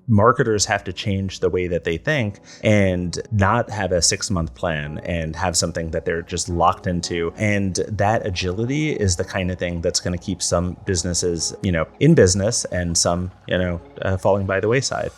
marketers have to change the way that they think and not have a 6-month plan and have something that they're just locked into. And that agility is the kind of thing that's going to keep some businesses, in business and some, falling by the wayside.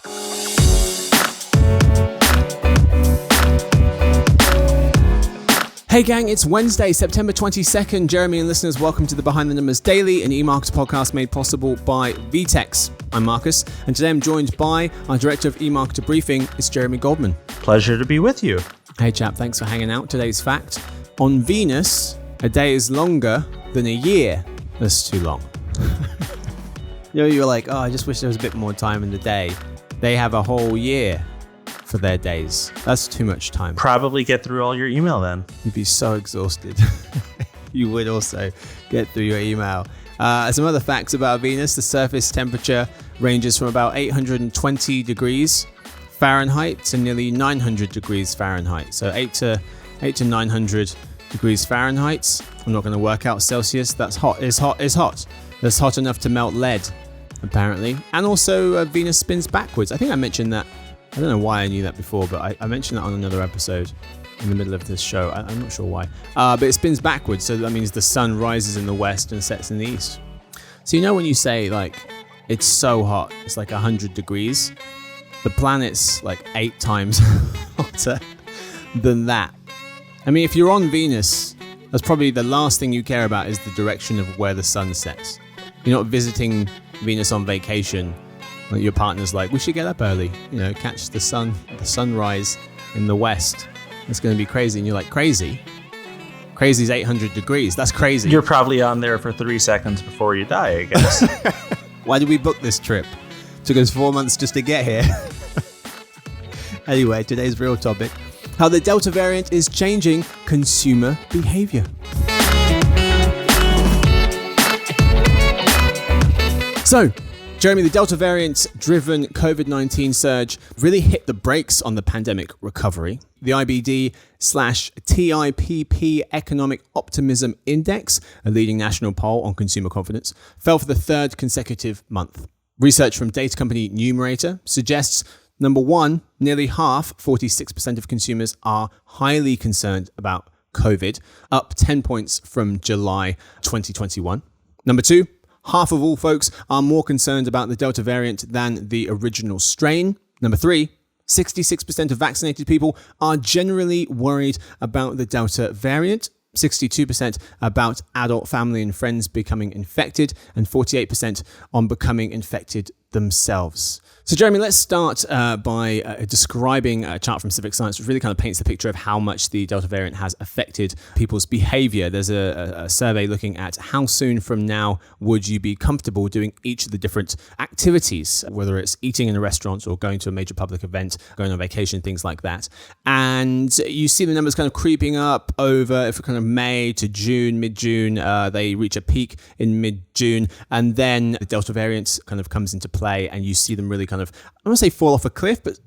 Hey gang, it's Wednesday, September 22nd. Jeremy and listeners, welcome to the Behind the Numbers Daily, an eMarketer podcast made possible by VTEX. I'm Marcus, and today I'm joined by our Director of eMarketer Briefing, it's Jeremy Goldman. Pleasure to be with you. Hey chap, thanks for hanging out. Today's fact, on Venus, a day is longer than a year. That's too long. You're like, I just wish there was a bit more time in the day. They have a whole year for their days. That's too much time. Probably get through all your email then. You'd be so exhausted. You would also get through your email. Some other facts about Venus. The surface temperature ranges from about 820 degrees Fahrenheit to nearly 900 degrees Fahrenheit. So 8 to 900 degrees Fahrenheit. I'm not going to work out Celsius. That's hot. It's hot. That's hot enough to melt lead, apparently. And also Venus spins backwards. I think I mentioned that. I don't know why I knew that before, but I mentioned that on another episode in the middle of this show. I'm not sure why. But it spins backwards, so that means the sun rises in the west and sets in the east. So when you say, it's so hot, it's like 100 degrees, the planet's like 8 times hotter than that. I mean, if you're on Venus, that's probably the last thing you care about is the direction of where the sun sets. You're not visiting Venus on vacation. Like your partner's like, we should get up early, catch the sunrise in the west. It's going to be crazy. And you're like, crazy? Crazy's 800 degrees. That's crazy. You're probably on there for 3 seconds before you die, I guess. Why did we book this trip? Took us 4 months just to get here. Anyway, today's real topic, how the Delta variant is changing consumer behavior. So, Jeremy, the Delta variant-driven COVID-19 surge really hit the brakes on the pandemic recovery. The IBD/TIPP Economic Optimism Index, a leading national poll on consumer confidence, fell for the 3rd consecutive month. Research from data company Numerator suggests, number one, nearly half, 46% of consumers, are highly concerned about COVID, up 10 points from July 2021. Number two, half of all folks are more concerned about the Delta variant than the original strain. Number three, 66% of vaccinated people are generally worried about the Delta variant. 62% about adult family and friends becoming infected, and 48% on becoming infected themselves. So Jeremy, let's start by describing a chart from Civic Science, which really kind of paints the picture of how much the Delta variant has affected people's behavior. There's a survey looking at how soon from now would you be comfortable doing each of the different activities, whether it's eating in a restaurant or going to a major public event, going on vacation, things like that. And you see the numbers kind of creeping up over kind of May to June, mid-June. They reach a peak in mid-June, and then the Delta variant kind of comes into play, and you see them really kind of, I won't say fall off a cliff, but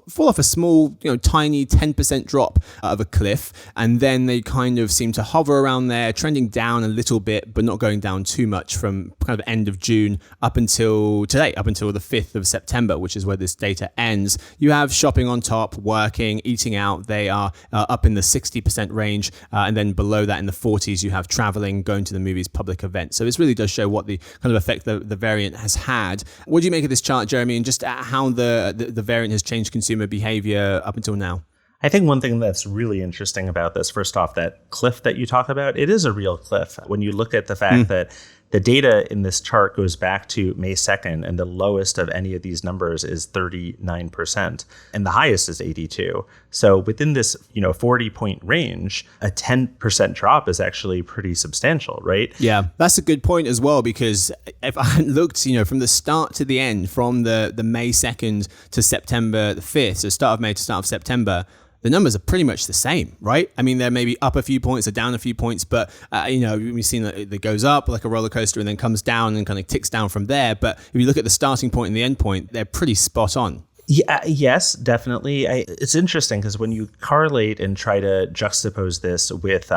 fall off a small, tiny 10% drop of a cliff. And then they kind of seem to hover around there, trending down a little bit, but not going down too much from kind of end of June up until today, up until the 5th of September, which is where this data ends. You have shopping on top, working, eating out. They are up in the 60% range. And then below that in the 40s, you have traveling, going to the movies, public events. So this really does show what the kind of effect the variant has had. What do you make of this chart, Jeremy, and just how the variant has changed consumer behavior up until now? I think one thing that's really interesting about this, first off, that cliff that you talk about, it is a real cliff. When you look at the fact that the data in this chart goes back to May 2nd, and the lowest of any of these numbers is 39%, and the highest is 82. So within this, 40-point range, a 10% drop is actually pretty substantial, right? Yeah, that's a good point as well, because if I looked, from the start to the end, from the May 2nd to September the 5th, so start of May to start of September, the numbers are pretty much the same, right? I mean, they're maybe up a few points or down a few points, but, we've seen that it goes up like a roller coaster and then comes down and kind of ticks down from there. But if you look at the starting point and the end point, they're pretty spot on. Yeah, yes, definitely. It's interesting because when you correlate and try to juxtapose this with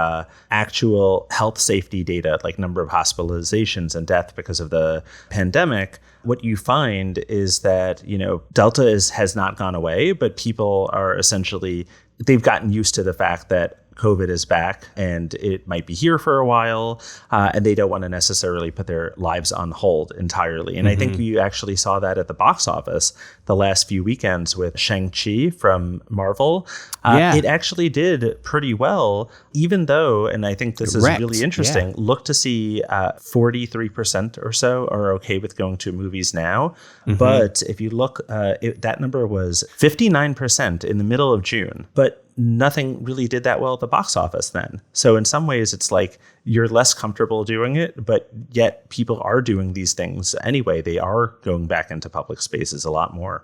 actual health safety data, like number of hospitalizations and death because of the pandemic, what you find is that, Delta has not gone away, but people are essentially, they've gotten used to the fact that COVID is back and it might be here for a while, and they don't want to necessarily put their lives on hold entirely. And I think you actually saw that at the box office the last few weekends with Shang-Chi from Marvel. It actually did pretty well, even though, and I think this is really interesting, look to see 43% or so are okay with going to movies now. But if you look, that number was 59% in the middle of June. But nothing really did that well at the box office then. So in some ways, it's like you're less comfortable doing it, but yet people are doing these things anyway. They are going back into public spaces a lot more.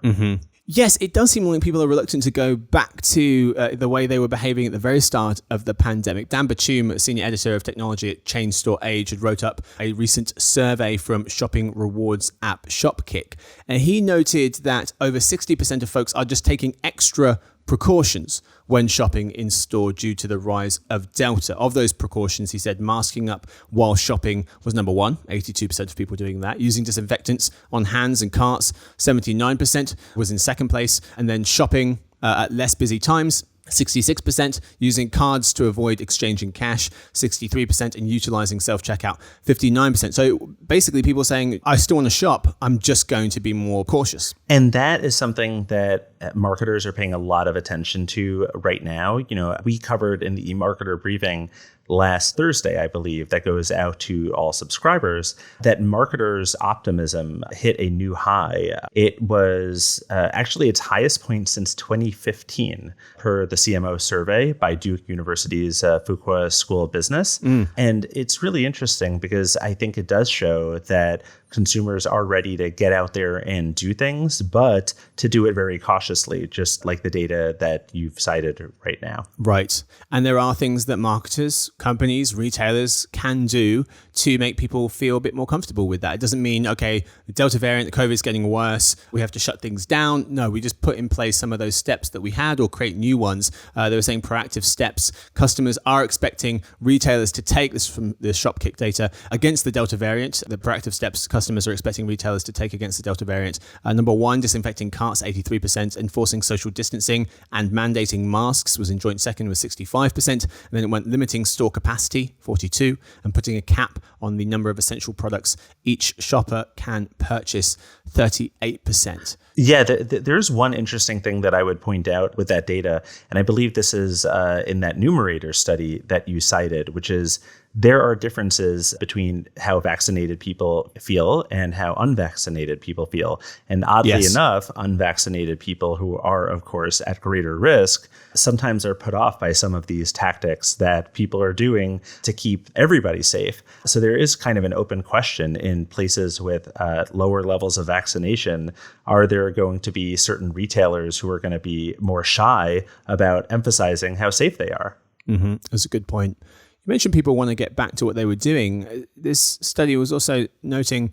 Yes, it does seem like people are reluctant to go back to the way they were behaving at the very start of the pandemic. Dan Batum, senior editor of technology at Chain Store Age, had wrote up a recent survey from shopping rewards app Shopkick. And he noted that over 60% of folks are just taking extra precautions when shopping in store due to the rise of Delta. Of those precautions, he said masking up while shopping was number one, 82% of people doing that. Using disinfectants on hands and carts, 79% was in second place. And then shopping at less busy times, 66%, using cards to avoid exchanging cash, 63%, and utilizing self-checkout, 59%. So basically people saying, I still want to shop, I'm just going to be more cautious. And that is something that marketers are paying a lot of attention to right now. We covered in the eMarketer briefing last Thursday, I believe, that goes out to all subscribers, that marketers' optimism hit a new high. It was actually its highest point since 2015, per the CMO survey by Duke University's Fuqua School of Business. And it's really interesting because I think it does show that consumers are ready to get out there and do things, but to do it very cautiously, just like the data that you've cited right now. Right. And there are things that marketers, companies, retailers can do to make people feel a bit more comfortable with that. It doesn't mean, okay, the Delta variant, the COVID is getting worse, we have to shut things down. No, we just put in place some of those steps that we had or create new ones. They were saying proactive steps. Customers are expecting retailers to take, this from the Shopkick data, against the Delta variant. The proactive steps customers are expecting retailers to take against the Delta variant. Number one, disinfecting carts, 83%, enforcing social distancing and mandating masks was in joint second with 65%. And then it went limiting store capacity, 42%, and putting a cap on the number of essential products each shopper can purchase, 38%. Yeah, there's one interesting thing that I would point out with that data, and I believe this is in that numerator study that you cited, which is there are differences between how vaccinated people feel and how unvaccinated people feel. And oddly enough, unvaccinated people who are, of course, at greater risk sometimes are put off by some of these tactics that people are doing to keep everybody safe. So there is kind of an open question in places with lower levels of vaccination. Are there going to be certain retailers who are going to be more shy about emphasizing how safe they are? That's a good point. You mentioned people want to get back to what they were doing. This study was also noting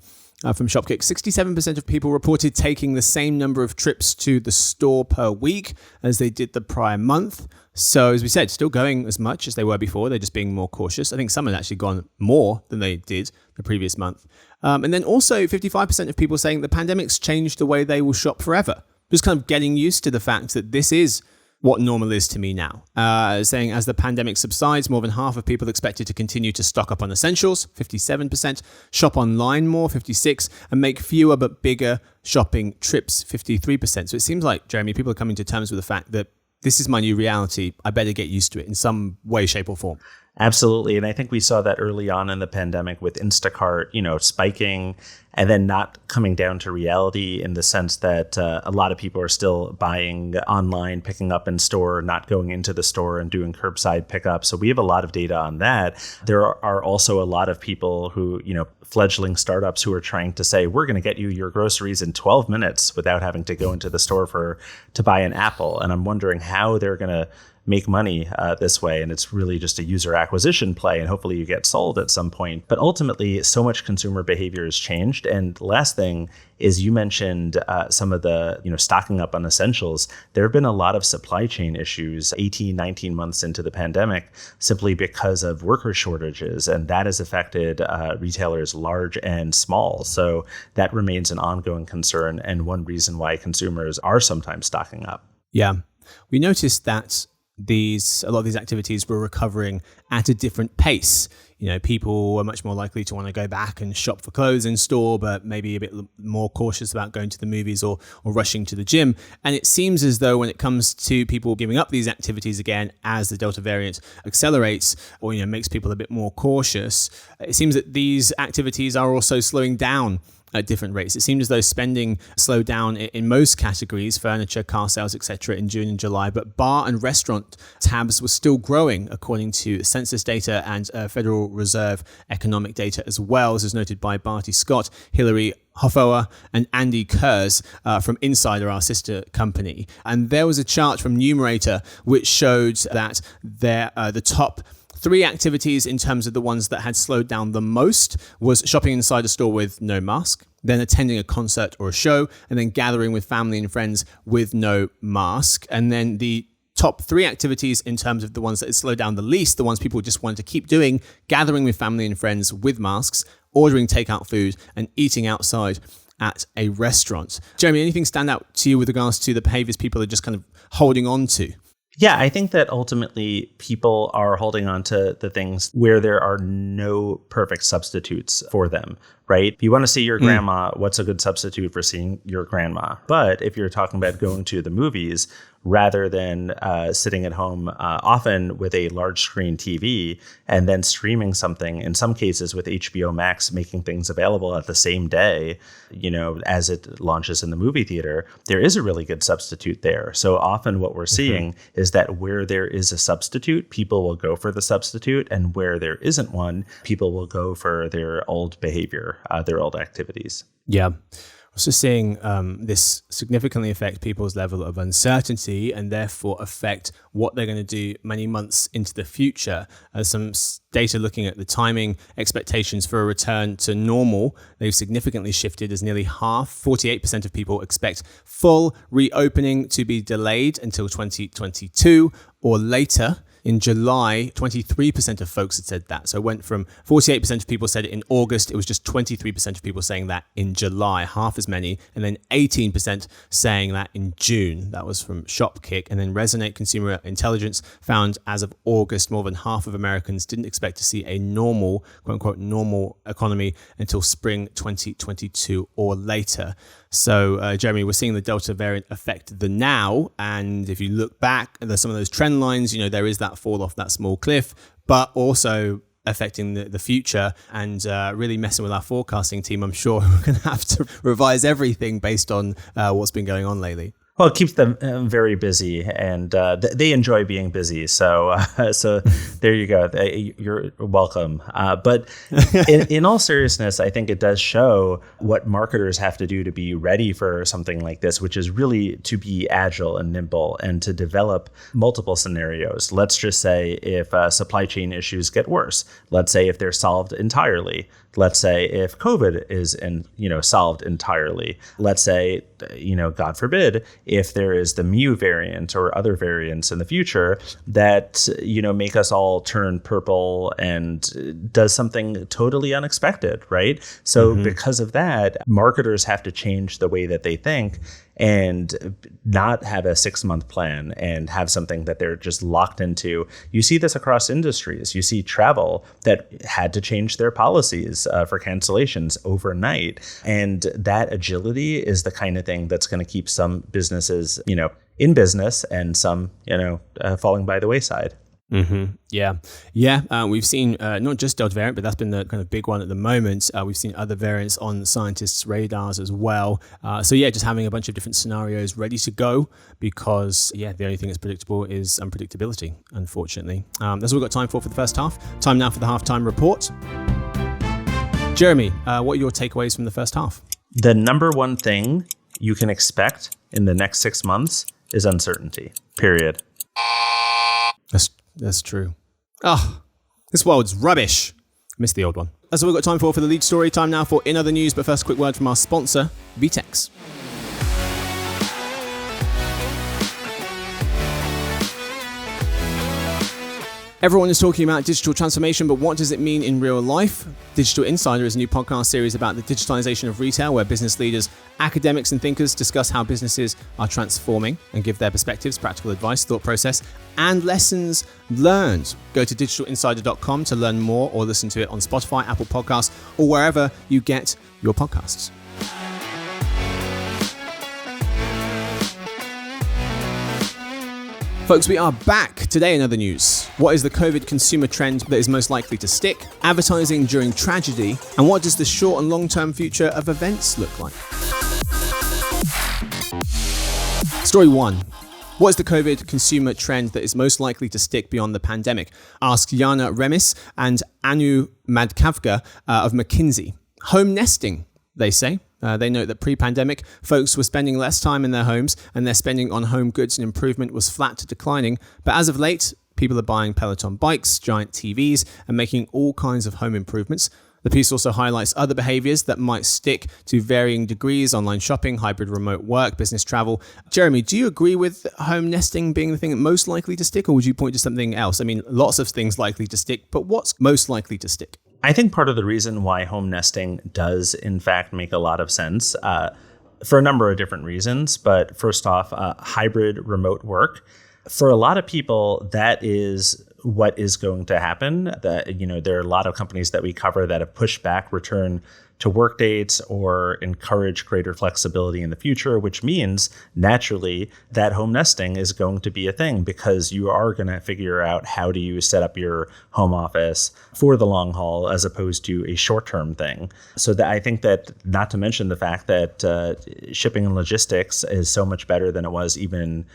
from Shopkick, 67% of people reported taking the same number of trips to the store per week as they did the prior month. So as we said, still going as much as they were before. They're just being more cautious. I think some had actually gone more than they did the previous month. And then also 55% of people saying the pandemic's changed the way they will shop forever. Just kind of getting used to the fact that this is what normal is to me now. Saying as the pandemic subsides, more than half of people expected to continue to stock up on essentials, 57%, shop online more, 56%, and make fewer but bigger shopping trips, 53%. So it seems like, Jeremy, people are coming to terms with the fact that this is my new reality. I better get used to it in some way, shape, or form. Absolutely. And I think we saw that early on in the pandemic with Instacart, spiking and then not coming down to reality in the sense that a lot of people are still buying online, picking up in store, not going into the store and doing curbside pickup. So we have a lot of data on that. There are also a lot of people who, fledgling startups who are trying to say, we're going to get you your groceries in 12 minutes without having to go into the store to buy an apple. And I'm wondering how they're going to make money this way. And it's really just a user acquisition play. And hopefully you get sold at some point. But ultimately, so much consumer behavior has changed. And last thing is you mentioned some of the, stocking up on essentials. There have been a lot of supply chain issues 18, 19 months into the pandemic simply because of worker shortages. And that has affected retailers large and small. So that remains an ongoing concern and one reason why consumers are sometimes stocking up. Yeah. We noticed that a lot of these activities were recovering at a different pace. People were much more likely to want to go back and shop for clothes in store, but maybe a bit more cautious about going to the movies or rushing to the gym. And it seems as though when it comes to people giving up these activities again, as the Delta variant accelerates or, makes people a bit more cautious, it seems that these activities are also slowing down at different rates. It seemed as though spending slowed down in most categories, furniture, car sales, etc., in June and July, but bar and restaurant tabs were still growing according to census data and Federal Reserve economic data as well, as is noted by Barty Scott, Hilary Hoffower and Andy Kurz from Insider, our sister company. And there was a chart from Numerator which showed that the top 3 activities in terms of the ones that had slowed down the most was shopping inside a store with no mask, then attending a concert or a show, and then gathering with family and friends with no mask. And then the top 3 activities in terms of the ones that had slowed down the least, the ones people just wanted to keep doing, gathering with family and friends with masks, ordering takeout food, and eating outside at a restaurant. Jeremy, anything stand out to you with regards to the behaviors people are just kind of holding on to? Yeah, I think that ultimately people are holding on to the things where there are no perfect substitutes for them, right? If you want to see your grandma, what's a good substitute for seeing your grandma? But if you're talking about going to the movies, rather than sitting at home often with a large screen TV and then streaming something, in some cases with HBO Max making things available at the same day, as it launches in the movie theater, there is a really good substitute there. So often what we're seeing is that where there is a substitute, people will go for the substitute, and where there isn't one, people will go for their old behavior, their old activities. Yeah. Also seeing this significantly affect people's level of uncertainty and therefore affect what they're going to do many months into the future. Some data looking at the timing expectations for a return to normal, they've significantly shifted as nearly half, 48% of people expect full reopening to be delayed until 2022 or later. In July, 23% of folks had said that. So it went from 48% of people said it in August. It was just 23% of people saying that in July, half as many. And then 18% saying that in June. That was from Shopkick. And then Resonate Consumer Intelligence found as of August, more than half of Americans didn't expect to see a normal, quote unquote, normal economy until spring 2022 or later. So, Jeremy, we're seeing the Delta variant affect the now. And if you look back at some of those trend lines, there is that fall off that small cliff, but also affecting the future and really messing with our forecasting team. I'm sure we're going to have to revise everything based on what's been going on lately. Well, it keeps them very busy, and they enjoy being busy. So there you go. You're welcome. But in all seriousness, I think it does show what marketers have to do to be ready for something like this, which is really to be agile and nimble and to develop multiple scenarios. Let's just say if supply chain issues get worse. Let's say if they're solved entirely. Let's say if COVID is solved entirely. Let's say, God forbid, if there is the Mu variant or other variants in the future that, make us all turn purple and does something totally unexpected, right? So because of that, marketers have to change the way that they think and not have a 6-month plan and have something that they're just locked into. You see this across industries. You see travel that had to change their policies for cancellations overnight. And that agility is the kind of thing that's going to keep some businesses, in business and some, falling by the wayside. Yeah. We've seen not just Delta variant, but that's been the kind of big one at the moment. We've seen other variants on scientists' radars as well. Just having a bunch of different scenarios ready to go because, the only thing that's predictable is unpredictability, unfortunately. That's all we've got time for the first half. Time now for the halftime report. Jeremy, what are your takeaways from the first half? The number one thing you can expect in the next 6 months is uncertainty, period. That's true. This world's rubbish. Missed the old one. That's all we've got time for the lead story. Time now for In Other News, but first a quick word from our sponsor, VTEX. Everyone is talking about digital transformation, but what does it mean in real life? Digital Insider is a new podcast series about the digitalization of retail, where business leaders, academics, and thinkers discuss how businesses are transforming and give their perspectives, practical advice, thought process, and lessons learned. Go to digitalinsider.com to learn more, or listen to it on Spotify, Apple Podcasts, or wherever you get your podcasts. Folks, we are back. Today in other news. What is the COVID consumer trend that is most likely to stick? Advertising during tragedy? And what does the short and long-term future of events look like? Story 1. What is the COVID consumer trend that is most likely to stick beyond the pandemic? Ask Jana Remis and Anu Madkavka of McKinsey. Home nesting, they say. They note that pre-pandemic, folks were spending less time in their homes and their spending on home goods and improvement was flat to declining. But as of late, people are buying Peloton bikes, giant TVs, and making all kinds of home improvements. The piece also highlights other behaviors that might stick to varying degrees: online shopping, hybrid remote work, business travel. Jeremy, do you agree with home nesting being the thing most likely to stick, or would you point to something else? I mean, lots of things likely to stick, but what's most likely to stick? I think part of the reason why home nesting does, in fact, make a lot of sense for a number of different reasons. But first off, hybrid remote work. For a lot of people, that is what is going to happen. There are a lot of companies that we cover that have pushed back return to work dates or encourage greater flexibility in the future, which means naturally that home nesting is going to be a thing, because you are going to figure out how do you set up your home office for the long haul as opposed to a short-term thing. So that I think that, not to mention the fact that shipping and logistics is so much better than it was even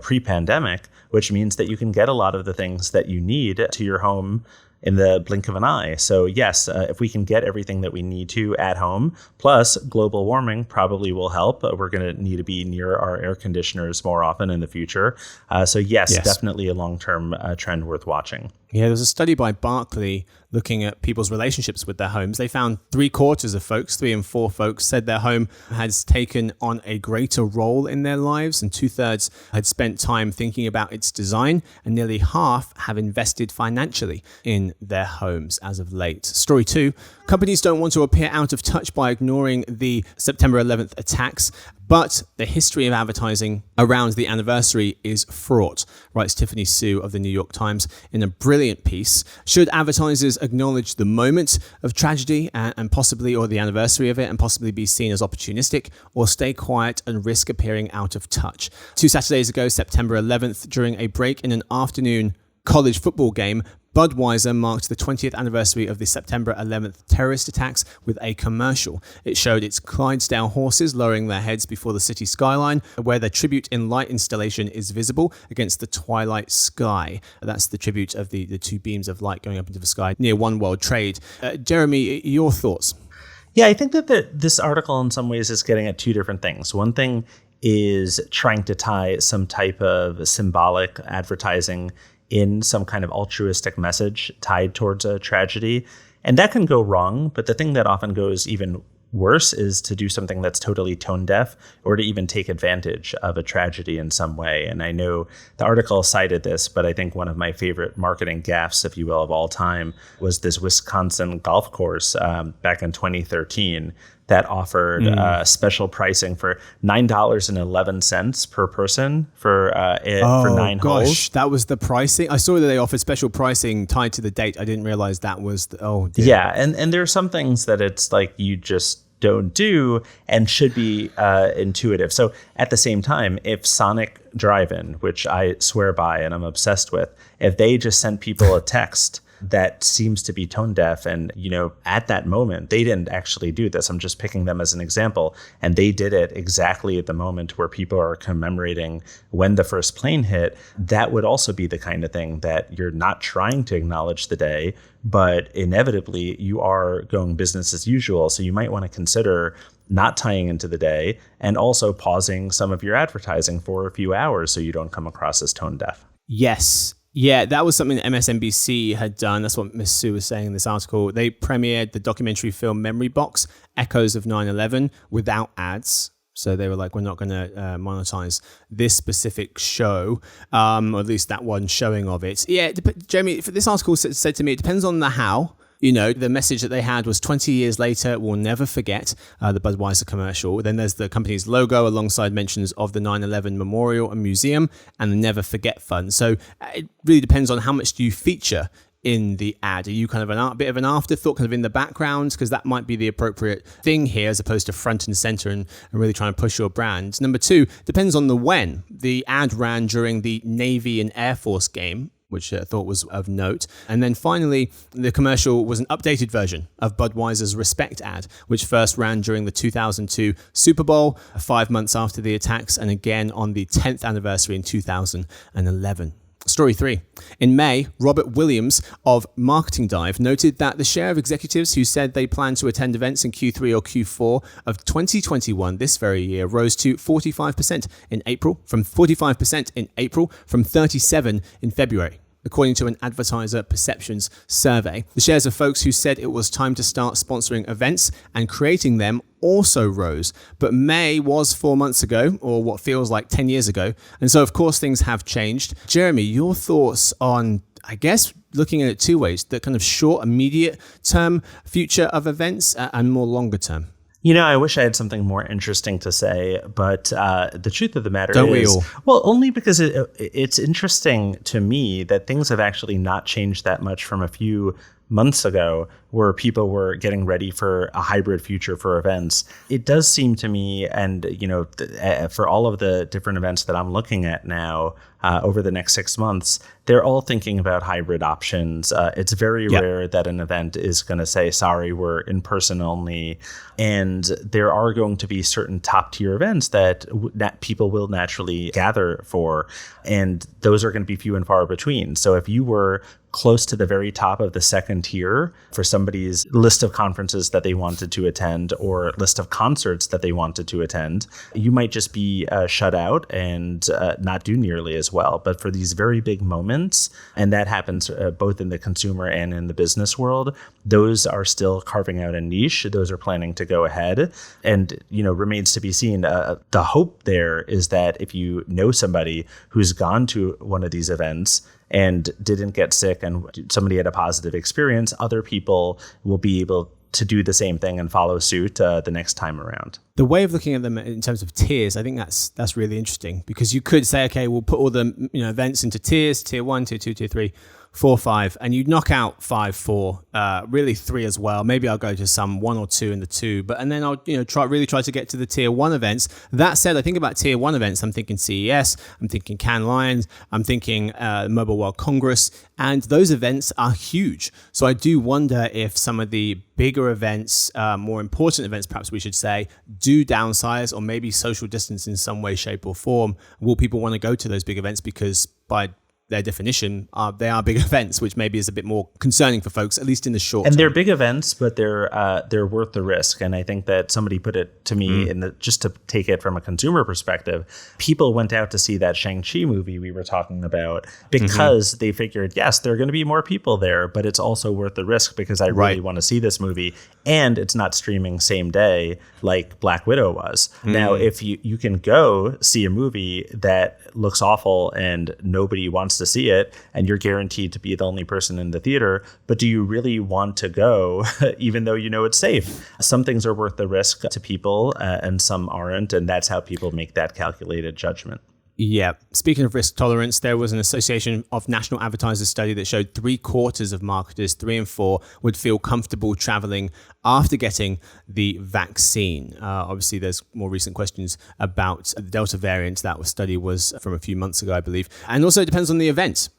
pre-pandemic, which means that you can get a lot of the things that you need to your home in the blink of an eye. So yes, if we can get everything that we need to at home, plus global warming probably will help. We're going to need to be near our air conditioners more often in the future. So yes, definitely a long-term trend worth watching. Yeah, there's a study by Barclay looking at people's relationships with their homes. They found 3/4 of folks, 3 in 4 folks, said their home has taken on a greater role in their lives, and 2/3 had spent time thinking about its design, and nearly half have invested financially in their homes as of late. Story 2, companies don't want to appear out of touch by ignoring the September 11th attacks, but the history of advertising around the anniversary is fraught, writes Tiffany Sue of the New York Times in a brilliant piece. Should advertisers acknowledge the moment of tragedy and possibly, or the anniversary of it, and possibly be seen as opportunistic, or stay quiet and risk appearing out of touch? 2 Saturdays ago, September 11th, during a break in an afternoon college football game, Budweiser marked the 20th anniversary of the September 11th terrorist attacks with a commercial. It showed its Clydesdale horses lowering their heads before the city skyline, where their tribute in light installation is visible against the twilight sky. That's the tribute of the 2 beams of light going up into the sky near One World Trade. Jeremy, your thoughts? Yeah, I think that this article in some ways is getting at 2 different things. One thing is trying to tie some type of symbolic advertising in some kind of altruistic message tied towards a tragedy. And that can go wrong, but the thing that often goes even worse is to do something that's totally tone deaf, or to even take advantage of a tragedy in some way. And I know the article cited this, but I think one of my favorite marketing gaffes, if you will, of all time was this Wisconsin golf course back in 2013 that offered special pricing for $9.11 per person for 9 holes. That was the pricing. I saw that they offered special pricing tied to the date. I didn't realize that was dear. Yeah, and there are some things that it's like you just don't do and should be intuitive. So at the same time, if Sonic Drive-In, which I swear by and I'm obsessed with, if they just sent people a text that seems to be tone deaf, and at that moment they didn't actually do this, I'm just picking them as an example, and they did it exactly at the moment where people are commemorating when the first plane hit, that would also be the kind of thing that you're not trying to acknowledge the day, but inevitably you are going business as usual. So you might want to consider not tying into the day and also pausing some of your advertising for a few hours so you don't come across as tone deaf. Yes. Yeah, that was something that MSNBC had done. That's what Ms. Sue was saying in this article. They premiered the documentary film Memory Box, Echoes of 9/11, without ads. So they were like, we're not going to monetize this specific show, or at least that one showing of it. Yeah, Jeremy, this article said to me, it depends on the how. You know, the message that they had was 20 years later, we'll never forget the Budweiser commercial. Then there's the company's logo alongside mentions of the 9/11 Memorial and Museum and the Never Forget Fund. So it really depends on how much do you feature in the ad. Are you kind of a bit of an afterthought, kind of in the background? Because that might be the appropriate thing here as opposed to front and center and really trying to push your brand. Number two, depends on the when. The ad ran during the Navy and Air Force game, which I thought was of note. And then finally, the commercial was an updated version of Budweiser's Respect ad, which first ran during the 2002 Super Bowl, 5 months after the attacks, and again on the 10th anniversary in 2011. Story 3. In May, Robert Williams of Marketing Dive noted that the share of executives who said they plan to attend events in Q3 or Q4 of 2021 this very year rose to 45% in April, from 37% in February. According to an advertiser perceptions survey, the shares of folks who said it was time to start sponsoring events and creating them also rose. But May was 4 months ago, or what feels like 10 years ago. And so, of course, things have changed. Jeremy, your thoughts on, I guess, looking at it two ways, the kind of short, immediate term future of events and more longer term? You know, I wish I had something more interesting to say, but the truth of the matter Don't is, we all? Well, only because it's interesting to me that things have actually not changed that much from a few months ago, where people were getting ready for a hybrid future for events. It does seem to me, and you know, for all of the different events that I'm looking at now over the next 6 months, they're all thinking about hybrid options. It's very rare that an event is going to say, sorry, we're in person only. And there are going to be certain top tier events that people will naturally gather for. And those are going to be few and far between. So if you were close to the very top of the second tier for somebody's list of conferences that they wanted to attend or list of concerts that they wanted to attend, you might just be shut out and not do nearly as well. But for these very big moments, and that happens both in the consumer and in the business world, those are still carving out a niche. Those are planning to go ahead. And, you know, remains to be seen. The hope there is that if you know somebody who's gone to one of these events and didn't get sick and somebody had a positive experience, other people will be able to do the same thing and follow suit the next time around. The way of looking at them in terms of tiers, I think that's really interesting, because you could say, okay, we'll put all the events into tiers, tier 1, tier 2, tier 3, 4, 5, and you'd knock out 5, 4, really 3 as well. Maybe I'll go to some 1 or 2 in the 2, and then I'll try to get to the tier 1 events. That said, I think about tier 1 events. I'm thinking CES, I'm thinking Cannes Lions, I'm thinking Mobile World Congress, and those events are huge. So I do wonder if some of the bigger events, more important events, perhaps we should say, do downsize or maybe social distance in some way, shape, or form. Will people want to go to those big events because by their definition, they are big events, which maybe is a bit more concerning for folks, at least in the short term. And they're big events, but they're worth the risk. And I think that somebody put it to me just to take it from a consumer perspective, people went out to see that Shang-Chi movie we were talking about because they figured, yes, there are going to be more people there, but it's also worth the risk because I really want to see this movie. And it's not streaming same day like Black Widow was. Now, if you can go see a movie that looks awful and nobody wants to see it, and you're guaranteed to be the only person in the theater, but do you really want to go even though you know it's safe? Some things are worth the risk to people and some aren't, and that's how people make that calculated judgment. Yeah. Speaking of risk tolerance, there was an Association of National Advertisers study that showed 3/4 of marketers, 3 in 4, would feel comfortable traveling after getting the vaccine. Obviously, there's more recent questions about the Delta variant. That study was from a few months ago, I believe. And also it depends on the event.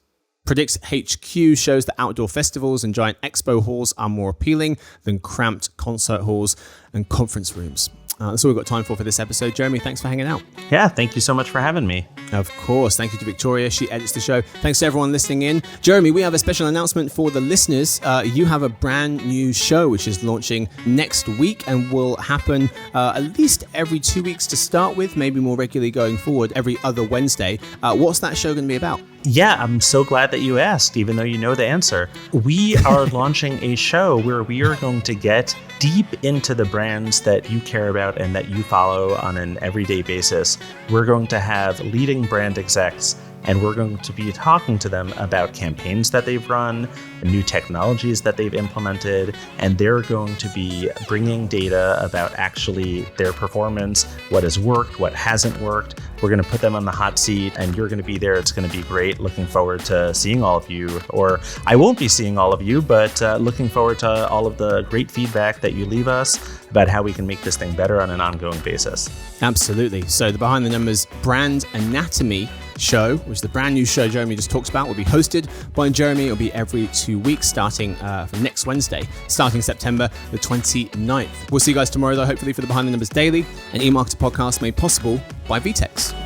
Predicts HQ shows that outdoor festivals and giant expo halls are more appealing than cramped concert halls and conference rooms. That's all we've got time for this episode. Jeremy, thanks for hanging out. Yeah, thank you so much for having me. Of course. Thank you to Victoria. She edits the show. Thanks to everyone listening in. Jeremy, we have a special announcement for the listeners. You have a brand new show which is launching next week and will happen at least every 2 weeks to start with, maybe more regularly going forward, every other Wednesday. What's that show going to be about? Yeah, I'm so glad that you asked, even though you know the answer. We are launching a show where we are going to get deep into the brands that you care about and that you follow on an everyday basis. We're going to have leading brand execs, and we're going to be talking to them about campaigns that they've run, new technologies that they've implemented, and they're going to be bringing data about actually their performance, what has worked, what hasn't worked. We're going to put them on the hot seat, and you're going to be there. It's going to be great. Looking forward to seeing all of you, or I won't be seeing all of you, but looking forward to all of the great feedback that you leave us about how we can make this thing better on an ongoing basis. Absolutely. So the Behind the Numbers Brand Anatomy show, which is the brand new show Jeremy just talked about, will be hosted by Jeremy. It'll be every 2 weeks starting from next Wednesday, starting September the 29th. We'll see you guys tomorrow, though, hopefully, for the Behind the Numbers Daily, an eMarketer podcast made possible by VTEX.